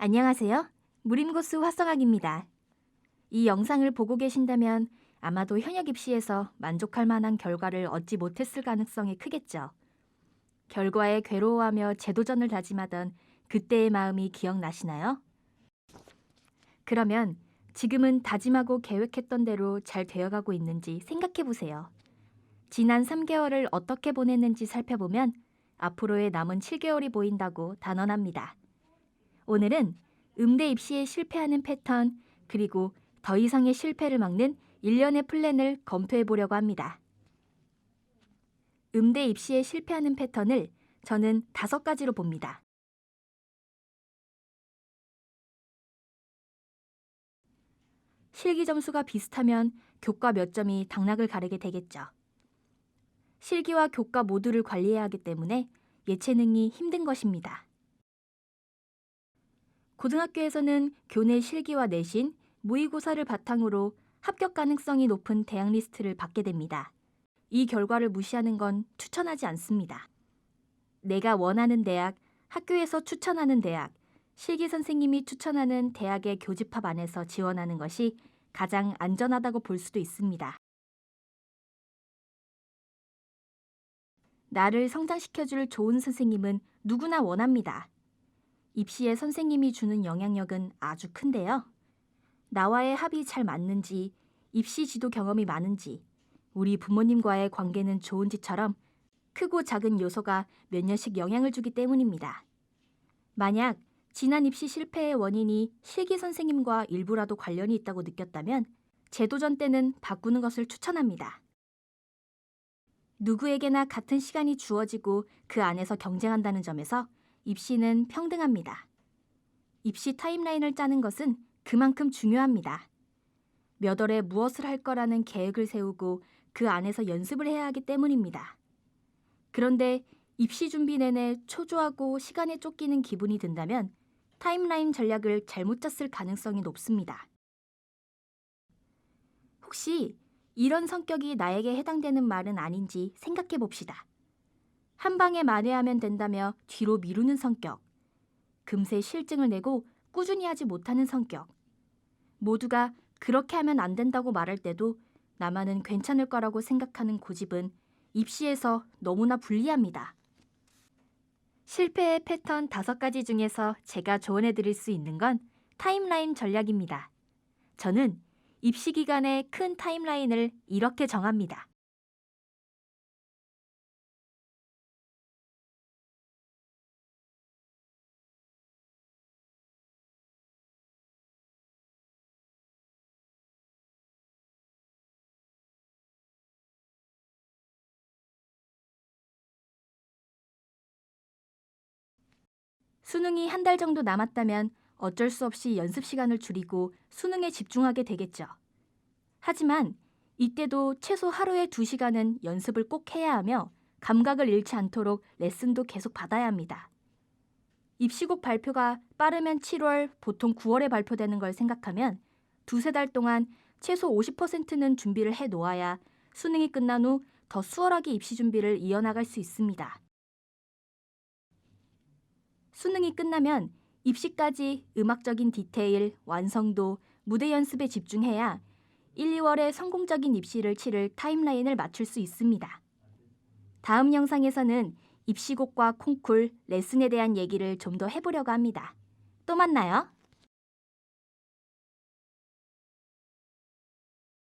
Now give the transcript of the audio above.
안녕하세요. 무림고수 화성학입니다. 이 영상을 보고 계신다면 아마도 현역 입시에서 만족할 만한 결과를 얻지 못했을 가능성이 크겠죠. 결과에 괴로워하며 재도전을 다짐하던 그때의 마음이 기억나시나요? 그러면 지금은 다짐하고 계획했던 대로 잘 되어가고 있는지 생각해 보세요. 지난 3개월을 어떻게 보냈는지 살펴보면 앞으로의 남은 7개월이 보인다고 단언합니다. 오늘은 음대 입시에 실패하는 패턴, 그리고 더 이상의 실패를 막는 일련의 플랜을 검토해 보려고 합니다. 음대 입시에 실패하는 패턴을 저는 5가지로 봅니다. 실기 점수가 비슷하면 교과 몇 점이 당락을 가르게 되겠죠. 실기와 교과 모두를 관리해야 하기 때문에 예체능이 힘든 것입니다. 고등학교에서는 교내 실기와 내신, 모의고사를 바탕으로 합격 가능성이 높은 대학 리스트를 받게 됩니다. 이 결과를 무시하는 건 추천하지 않습니다. 내가 원하는 대학, 학교에서 추천하는 대학, 실기 선생님이 추천하는 대학의 교집합 안에서 지원하는 것이 가장 안전하다고 볼 수도 있습니다. 나를 성장시켜줄 좋은 선생님은 누구나 원합니다. 입시에 선생님이 주는 영향력은 아주 큰데요. 나와의 합이 잘 맞는지, 입시 지도 경험이 많은지, 우리 부모님과의 관계는 좋은지처럼 크고 작은 요소가 몇 년씩 영향을 주기 때문입니다. 만약 지난 입시 실패의 원인이 실기 선생님과 일부라도 관련이 있다고 느꼈다면 재도전 때는 바꾸는 것을 추천합니다. 누구에게나 같은 시간이 주어지고 그 안에서 경쟁한다는 점에서 입시는 평등합니다. 입시 타임라인을 짜는 것은 그만큼 중요합니다. 몇 월에 무엇을 할 거라는 계획을 세우고 그 안에서 연습을 해야 하기 때문입니다. 그런데 입시 준비 내내 초조하고 시간에 쫓기는 기분이 든다면 타임라인 전략을 잘못 짰을 가능성이 높습니다. 혹시 이런 성격이 나에게 해당되는 말은 아닌지 생각해 봅시다. 한 방에 만회하면 된다며 뒤로 미루는 성격, 금세 실증을 내고 꾸준히 하지 못하는 성격, 모두가 그렇게 하면 안 된다고 말할 때도 나만은 괜찮을 거라고 생각하는 고집은 입시에서 너무나 불리합니다. 실패의 패턴 5가지 중에서 제가 조언해 드릴 수 있는 건 타임라인 전략입니다. 저는 입시 기간의 큰 타임라인을 이렇게 정합니다. 수능이 한 달 정도 남았다면 어쩔 수 없이 연습 시간을 줄이고 수능에 집중하게 되겠죠. 하지만 이때도 최소 하루에 2시간은 연습을 꼭 해야 하며 감각을 잃지 않도록 레슨도 계속 받아야 합니다. 입시곡 발표가 빠르면 7월, 보통 9월에 발표되는 걸 생각하면 2~3달 동안 최소 50%는 준비를 해 놓아야 수능이 끝난 후 더 수월하게 입시 준비를 이어나갈 수 있습니다. 수능이 끝나면 입시까지 음악적인 디테일, 완성도, 무대 연습에 집중해야 1~2월에 성공적인 입시를 치를 타임라인을 맞출 수 있습니다. 다음 영상에서는 입시곡과 콩쿨, 레슨에 대한 얘기를 좀 더 해보려고 합니다. 또 만나요.